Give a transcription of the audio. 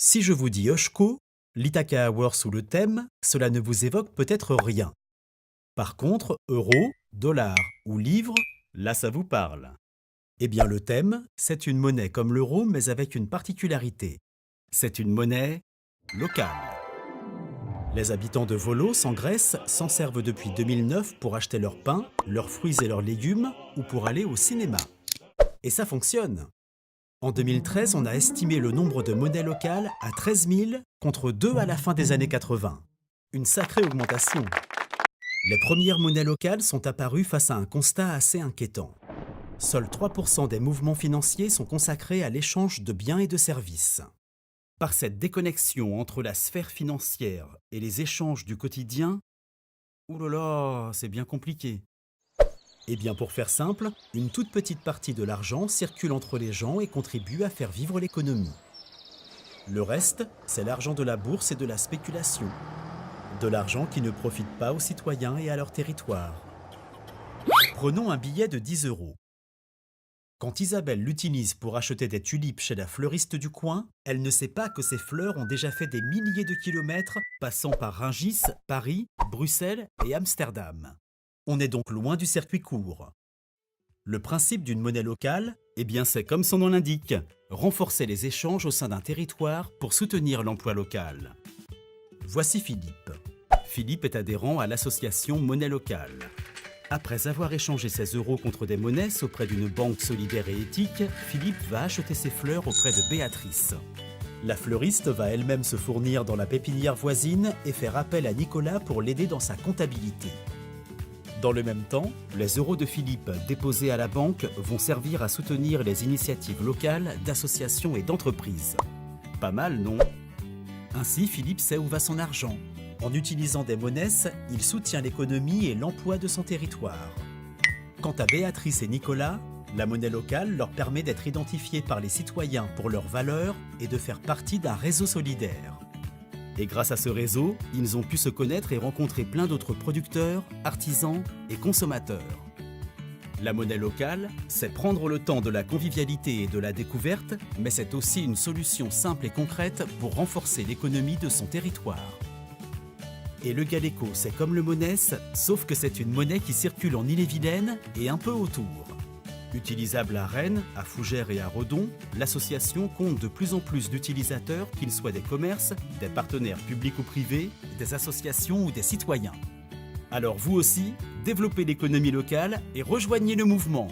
Si je vous dis Oshko, l'Ithaca Awards ou le thème, cela ne vous évoque peut-être rien. Par contre, euro, dollar ou livre, là ça vous parle. Eh bien le thème, c'est une monnaie comme l'euro mais avec une particularité. C'est une monnaie locale. Les habitants de Volos, en Grèce, s'en servent depuis 2009 pour acheter leur pain, leurs fruits et leurs légumes ou pour aller au cinéma. Et ça fonctionne. En 2013, on a estimé le nombre de monnaies locales à 13 000 contre 2 à la fin des années 80. Une sacrée augmentation. Les premières monnaies locales sont apparues face à un constat assez inquiétant. Seuls 3% des mouvements financiers sont consacrés à l'échange de biens et de services. Par cette déconnexion entre la sphère financière et les échanges du quotidien, oulala, c'est bien compliqué. Eh bien pour faire simple, une toute petite partie de l'argent circule entre les gens et contribue à faire vivre l'économie. Le reste, c'est l'argent de la bourse et de la spéculation. De l'argent qui ne profite pas aux citoyens et à leur territoire. Prenons un billet de 10 euros. Quand Isabelle l'utilise pour acheter des tulipes chez la fleuriste du coin, elle ne sait pas que ces fleurs ont déjà fait des milliers de kilomètres, passant par Rungis, Paris, Bruxelles et Amsterdam. On est donc loin du circuit court. Le principe d'une monnaie locale, eh bien c'est comme son nom l'indique, renforcer les échanges au sein d'un territoire pour soutenir l'emploi local. Voici Philippe. Philippe est adhérent à l'association Monnaie Locale. Après avoir échangé ses euros contre des monnaies auprès d'une banque solidaire et éthique, Philippe va acheter ses fleurs auprès de Béatrice. La fleuriste va elle-même se fournir dans la pépinière voisine et faire appel à Nicolas pour l'aider dans sa comptabilité. Dans le même temps, les euros de Philippe déposés à la banque vont servir à soutenir les initiatives locales, d'associations et d'entreprises. Pas mal, non ? Ainsi, Philippe sait où va son argent. En utilisant des monnaies, il soutient l'économie et l'emploi de son territoire. Quant à Béatrice et Nicolas, la monnaie locale leur permet d'être identifiés par les citoyens pour leurs valeurs et de faire partie d'un réseau solidaire. Et grâce à ce réseau, ils ont pu se connaître et rencontrer plein d'autres producteurs, artisans et consommateurs. La monnaie locale, c'est prendre le temps de la convivialité et de la découverte, mais c'est aussi une solution simple et concrète pour renforcer l'économie de son territoire. Et le Galéco, c'est comme le Monès, sauf que c'est une monnaie qui circule en Ille-et-Vilaine et un peu autour. Utilisable à Rennes, à Fougères et à Redon, l'association compte de plus en plus d'utilisateurs, qu'ils soient des commerces, des partenaires publics ou privés, des associations ou des citoyens. Alors vous aussi, développez l'économie locale et rejoignez le mouvement.